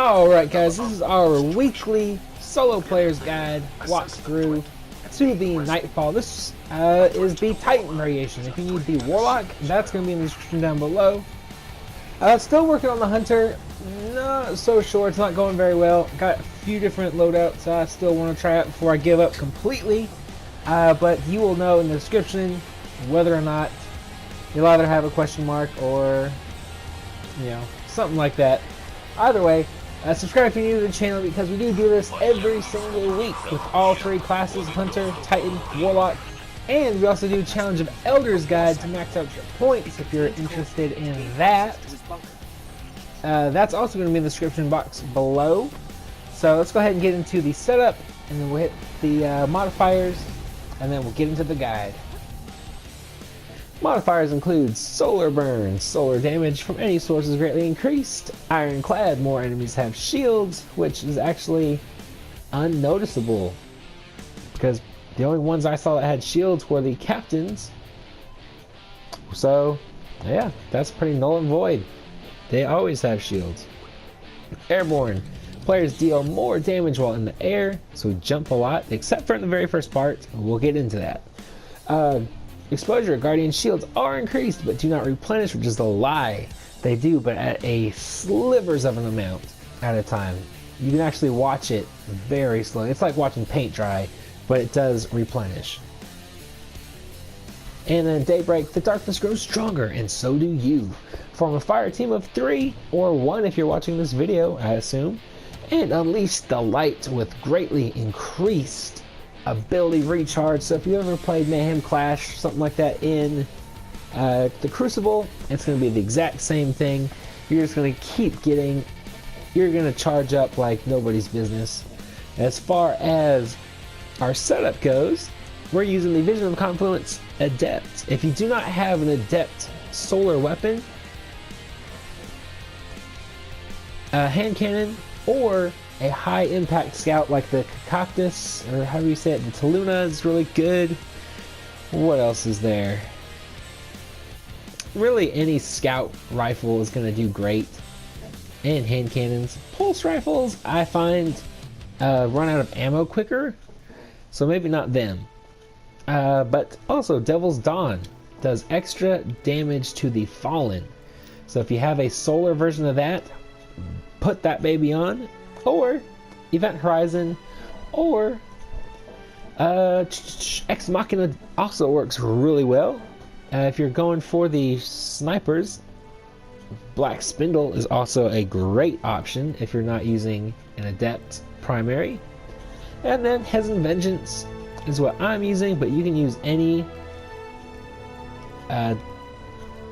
Alright guys, this is our weekly solo players guide walkthrough to the Nightfall. This is the Titan variation. If you need the Warlock, that's going to be in the description down below. Still working on the Hunter, not so sure, it's not going very well. Got a few different loadouts I still want to try out before I give up completely. But you will know in the description whether or not you'll either have a question mark or, you know, something like that. Either way, subscribe if you're new to the channel because we do this every single week with all three classes: Hunter, Titan, Warlock, and we also do Challenge of Elders Guide to max out your points if you're interested in that. That's also going to be in the description box below. So let's go ahead and get into the setup, and then we'll hit the modifiers, and then we'll get into the guide. Modifiers include solar burn, solar damage from any source is greatly increased. Ironclad, more enemies have shields, which is actually unnoticeable because the only ones I saw that had shields were the captains. So yeah, that's pretty null and void. They always have shields. Airbourne, players deal more damage while in the air, so we jump a lot, except for in the very first part. We'll get into that. Exposure, Guardian shields are increased but do not replenish, which is a lie. They do, but at a slivers of an amount at a time. You can actually watch it very slowly. It's like watching paint dry, but it does replenish. And then Daybreak, the darkness grows stronger, and so do you. Form a fire team of 3 or 1 if you're watching this video, I assume, and unleash the light with greatly increased ability recharge. So if you ever played Mayhem Clash, something like that in the Crucible, it's going to be the exact same thing. You're just going to keep getting, you're going to charge up like nobody's business. As far as our setup goes, we're using the Vision of Confluence Adept. If you do not have an Adept solar weapon, a hand cannon, or a high impact scout like the Cactus, or however you say it, the Taluna is really good. What else is there? Really any scout rifle is going to do great. And hand cannons. Pulse rifles I find run out of ammo quicker, so maybe not them. But also Devil's Dawn does extra damage to the Fallen. So if you have a solar version of that, put that baby on. Or Event Horizon, or Ex Machina also works really well. If you're going for the snipers, Black Spindle is also a great option if you're not using an Adept primary. And then Hezen Vengeance is what I'm using, but you can use any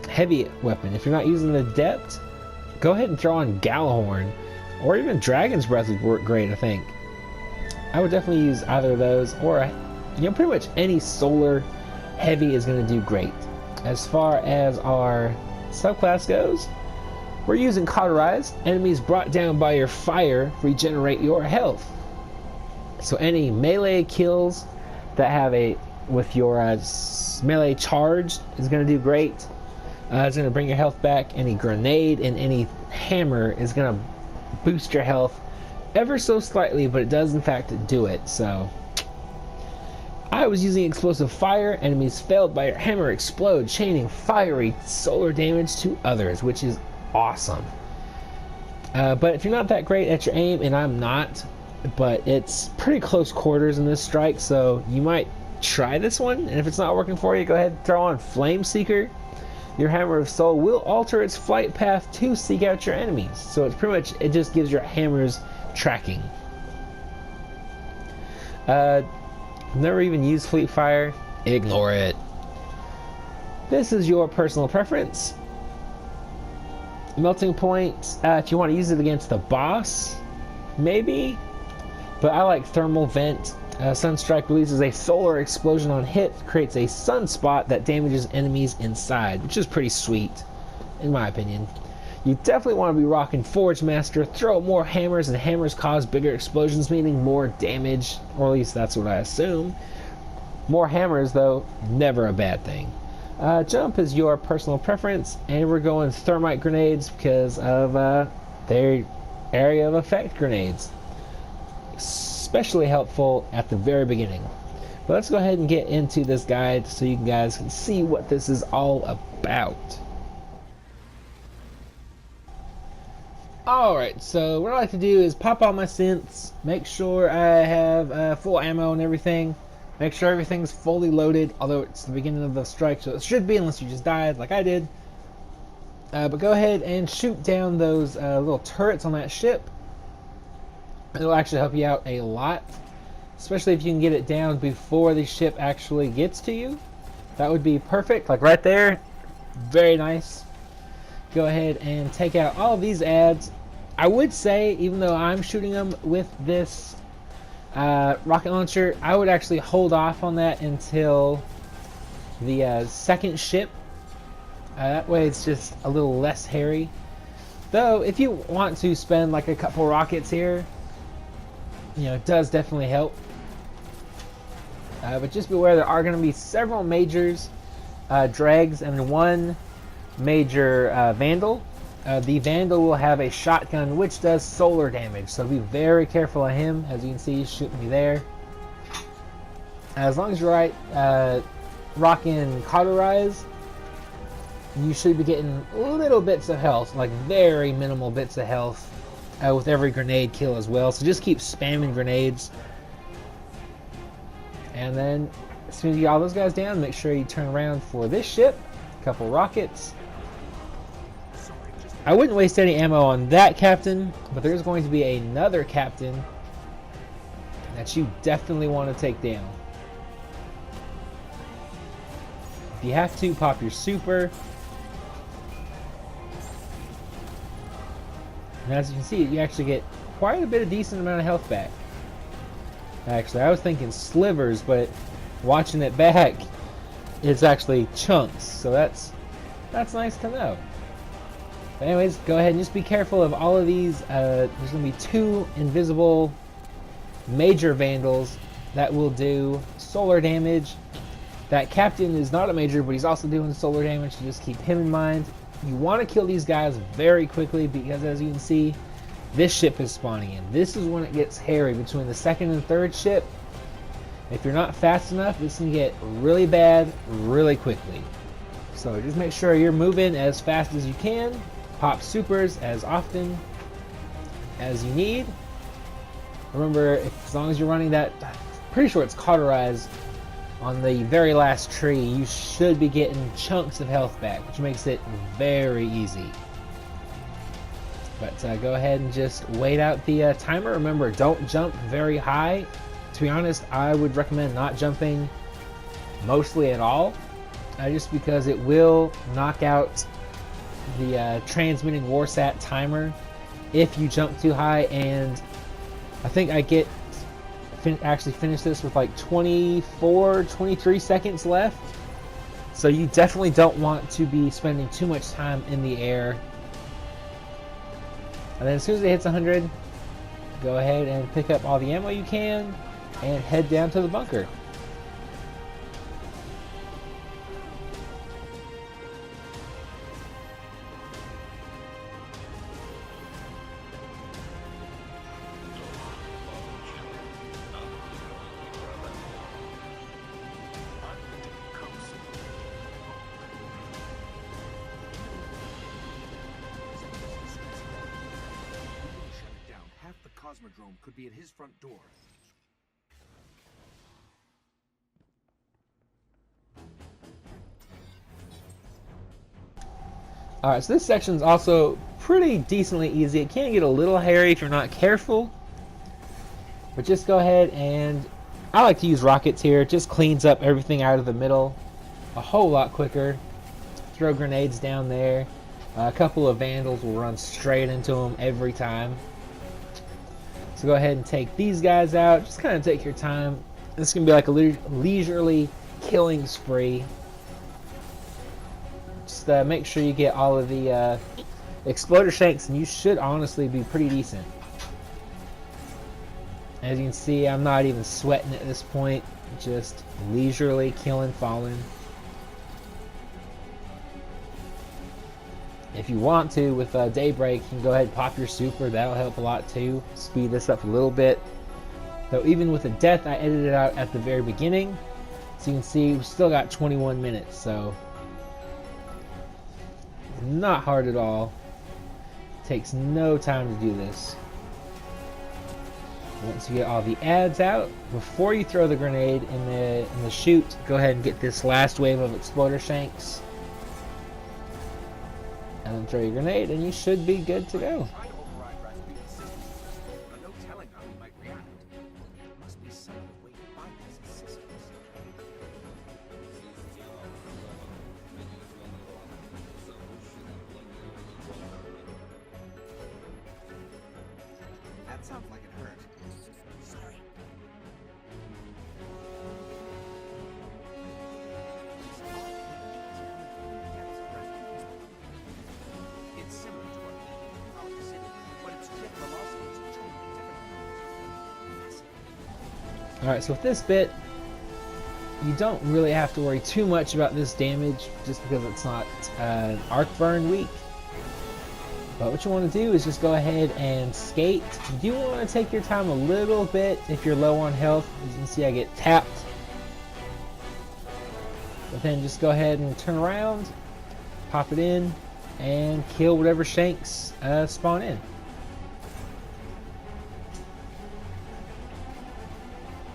heavy weapon. If you're not using an Adept, go ahead and throw on Galahorn. Or even Dragon's Breath would work great, I think. I would definitely use either of those, or, you know, pretty much any solar heavy is going to do great. As far as our subclass goes, we're using Cauterized. Enemies brought down by your fire regenerate your health. So any melee kills that have with your melee charged is going to do great. It's going to bring your health back. Any grenade and any hammer is going to boost your health ever so slightly, but it does in fact do it. So I was using Explosive Fire. Enemies failed by your hammer explode, chaining fiery solar damage to others, which is awesome. But if you're not that great at your aim, and I'm not, but it's pretty close quarters in this strike, so you might try this one, and if it's not working for you, go ahead and throw on Flame Seeker. Your Hammer of Soul will alter its flight path to seek out your enemies. So it's pretty much, it just gives your hammers tracking. Never even used Fleet Fire. Ignore it. This is your personal preference. Melting Point, if you want to use it against the boss, maybe. But I like Thermal Vent. Sunstrike releases a solar explosion on hit, creates a sunspot that damages enemies inside, which is pretty sweet, in my opinion. You definitely want to be rocking Forge Master. Throw more hammers, and hammers cause bigger explosions, meaning more damage, or at least that's what I assume. More hammers, though, never a bad thing. Jump is your personal preference, and we're going Thermite Grenades because of they're area of effect grenades. Especially helpful at the very beginning. But let's go ahead and get into this guide so you guys can see what this is all about. Alright, so what I like to do is pop all my synths, make sure I have full ammo and everything, make sure everything's fully loaded, although it's the beginning of the strike, so it should be unless you just died like I did. But go ahead and shoot down those little turrets on that ship. It'll actually help you out a lot, especially if you can get it down before the ship actually gets to you. That would be perfect, like right there. Very nice. Go ahead and take out all of these ads. I would say, even though I'm shooting them with this rocket launcher, I would actually hold off on that until the second ship. That way it's just a little less hairy. Though, if you want to spend like a couple rockets here, you know, it does definitely help. But just beware, there are going to be several majors, dregs, and one major Vandal. The Vandal will have a shotgun which does solar damage, so be very careful of him. As you can see, he's shooting me there. As long as you're right, rocking Cauterize, you should be getting little bits of health, like very minimal bits of health, with every grenade kill as well. So just keep spamming grenades. And then, as soon as you get all those guys down, make sure you turn around for this ship. A couple rockets. I wouldn't waste any ammo on that captain, but there's going to be another captain that you definitely want to take down. If you have to, pop your super. And as you can see, you actually get quite a bit of decent amount of health back. Actually, I was thinking slivers, but watching it back, it's actually chunks. So that's nice to know. But anyways, go ahead and just be careful of all of these. There's going to be 2 invisible major Vandals that will do solar damage. That captain is not a major, but he's also doing solar damage, so just keep him in mind. You want to kill these guys very quickly because, as you can see, this ship is spawning in. This is when it gets hairy between the second and third ship. If you're not fast enough, this can get really bad really quickly. So just make sure you're moving as fast as you can. Pop supers as often as you need. Remember, as long as you're running that, pretty sure it's Cauterize on the very last tree, you should be getting chunks of health back, which makes it very easy. But go ahead and just wait out the timer. Remember, don't jump very high. To be honest, I would recommend not jumping mostly at all, just because it will knock out the transmitting warsat timer if you jump too high. And I think I actually finished this with like 23 seconds left. So you definitely don't want to be spending too much time in the air. And then as soon as it hits 100, go ahead and pick up all the ammo you can and head down to the bunker. Cosmodrome could be at his front door. Alright, so this section is also pretty decently easy. It can get a little hairy if you're not careful. But just go ahead and... I like to use rockets here. It just cleans up everything out of the middle a whole lot quicker. Throw grenades down there. A couple of Vandals will run straight into them every time. So go ahead and take these guys out. Just kind of take your time. This is going to be like a leisurely killing spree. Just make sure you get all of the exploder shanks, and you should honestly be pretty decent. As you can see, I'm not even sweating at this point. Just leisurely killing Fallen. If you want to, with Daybreak, you can go ahead and pop your super. That'll help a lot too. Speed this up a little bit. Though even with the death, I edited it out at the very beginning. So you can see we still got 21 minutes. So not hard at all. Takes no time to do this. Once you get all the ads out, before you throw the grenade in the chute, go ahead and get this last wave of exploder shanks. And then throw your grenade, and you should be good to go. That sounds like it hurt. Sorry. It's similar to what we did in Fallen Saber, but its jet velocity is totally different. Alright, so with this bit, you don't really have to worry too much about this damage, just because it's not arc burn weak. But what you want to do is just go ahead and skate. You do want to take your time a little bit if you're low on health. As you can see, I get tapped. But then just go ahead and turn around, pop it in, and kill whatever shanks spawn in.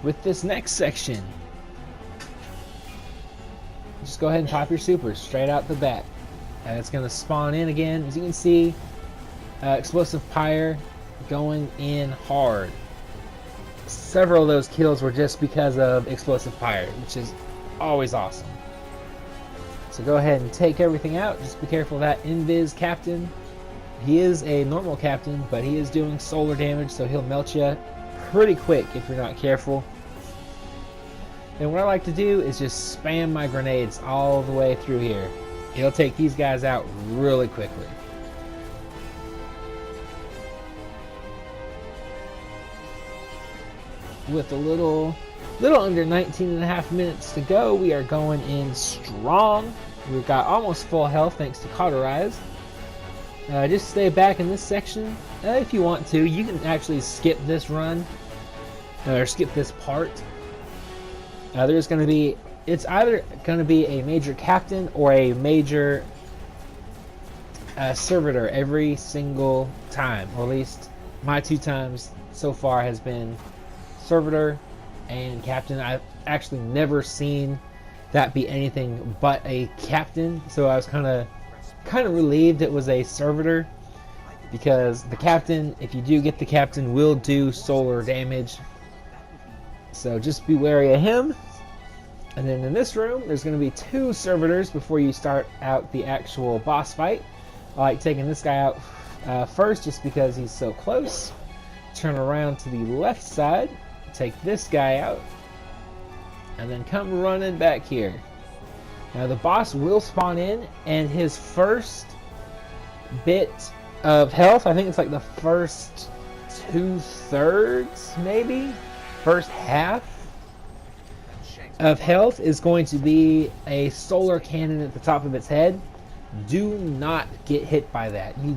With this next section, just go ahead and pop your super straight out the bat. And it's going to spawn in again. As you can see, explosive pyre going in hard. Several of those kills were just because of explosive pyre, which is always awesome. So go ahead and take everything out. Just be careful of that invis captain. He is a normal captain, but he is doing solar damage, so he'll melt you pretty quick if you're not careful. And what I like to do is just spam my grenades all the way through here. It'll take these guys out really quickly. With a little under 19.5 minutes to go, we are going in strong. We've got almost full health thanks to Cauterize. Just stay back in this section. If you want to, you can actually skip this run, or skip this part. There's going to be, it's either going to be a major captain or a major servitor every single time, or at least my 2 times so far has been servitor and captain. I've actually never seen that be anything but a captain, so I was kind of relieved it was a servitor, because the captain, if you do get the captain, will do solar damage. So just be wary of him. And then in this room, there's going to be 2 servitors before you start out the actual boss fight. I like taking this guy out first just because he's so close. Turn around to the left side, take this guy out, and then come running back here. Now the boss will spawn in, and his first bit of health, I think it's like the first 2/3 maybe, first half of health is going to be a solar cannon at the top of its head. Do not get hit by that. You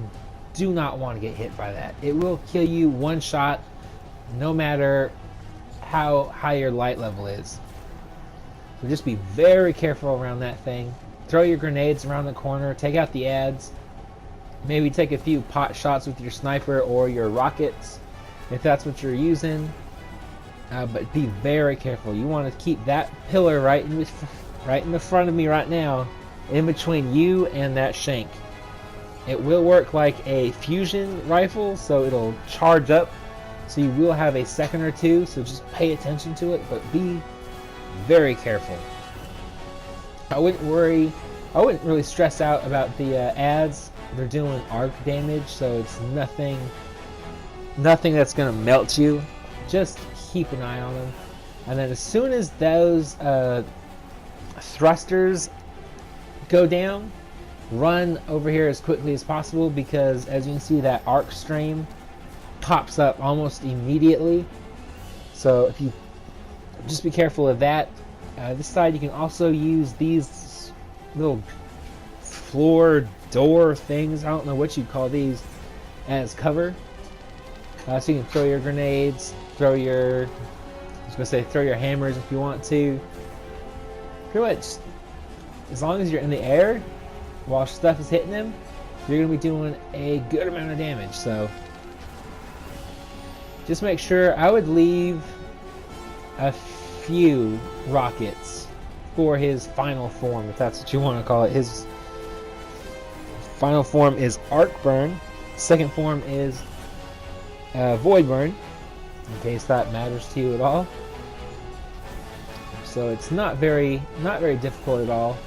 do not want to get hit by that. It will kill you one shot, no matter how high your light level is. So just be very careful around that thing. Throw your grenades around the corner, take out the ads, maybe take a few pot shots with your sniper or your rockets if that's what you're using. But be very careful. You want to keep that pillar right in the front of me right now, in between you and that shank. It will work like a fusion rifle, so it'll charge up, so you will have a second or two, so just pay attention to it, but be very careful. I wouldn't really stress out about the ads. They're doing arc damage, so it's nothing that's gonna melt you. Just keep an eye on them, and then as soon as those thrusters go down, run over here as quickly as possible, because as you can see, that arc stream pops up almost immediately. So if you just be careful of that. This side you can also use these little floor door things. I don't know what you call these as cover. So you can throw your grenades, throw your hammers if you want to. Pretty much, as long as you're in the air while stuff is hitting them, you're going to be doing a good amount of damage. So just make sure, I would leave a few rockets for his final form, if that's what you want to call it. His final form is Arcburn. Second form is Voidburn, in case that matters to you at all. So it's not very difficult at all.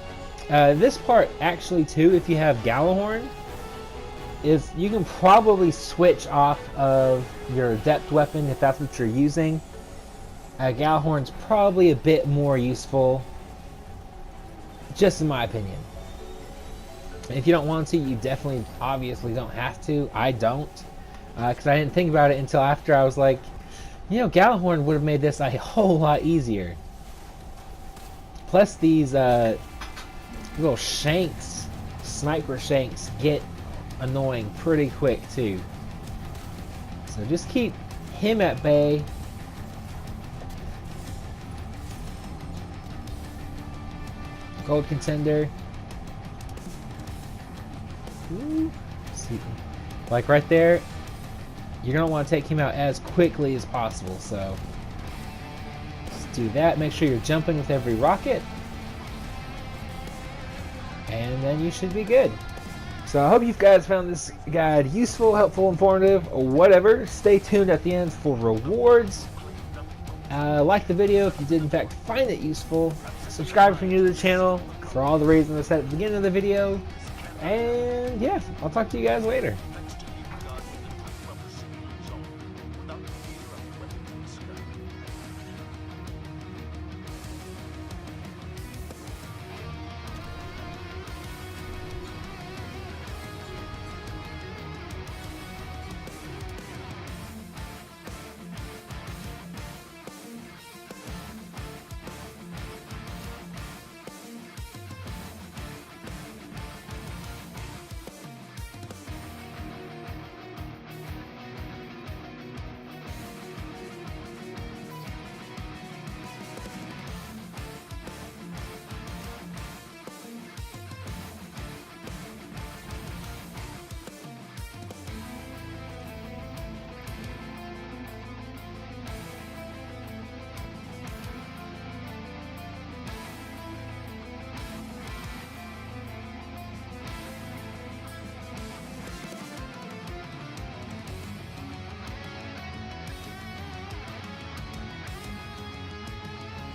This part actually too, if you have Galahorn, is you can probably switch off of your depth weapon if that's what you're using. Galahorn's probably a bit more useful, just in my opinion. If you don't want to, you definitely obviously don't have to. I don't, because I didn't think about it until after. I was like, you know, Galahorn would have made this a whole lot easier. Plus these little shanks, sniper shanks, get annoying pretty quick too. So just keep him at bay. Gold contender. Ooh. See, like right there, you're gonna want to take him out as quickly as possible. So just do that. Make sure you're jumping with every rocket, and then you should be good. So I hope you guys found this guide useful, helpful, informative, or whatever. Stay tuned at the end for rewards. Like the video if you did in fact find it useful. Subscribe if you're new to the channel for all the reasons I said at the beginning of the video. And yeah, I'll talk to you guys later.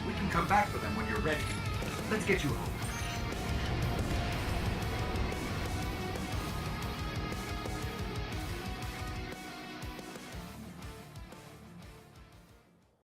We can come back for them when you're ready. Let's get you home.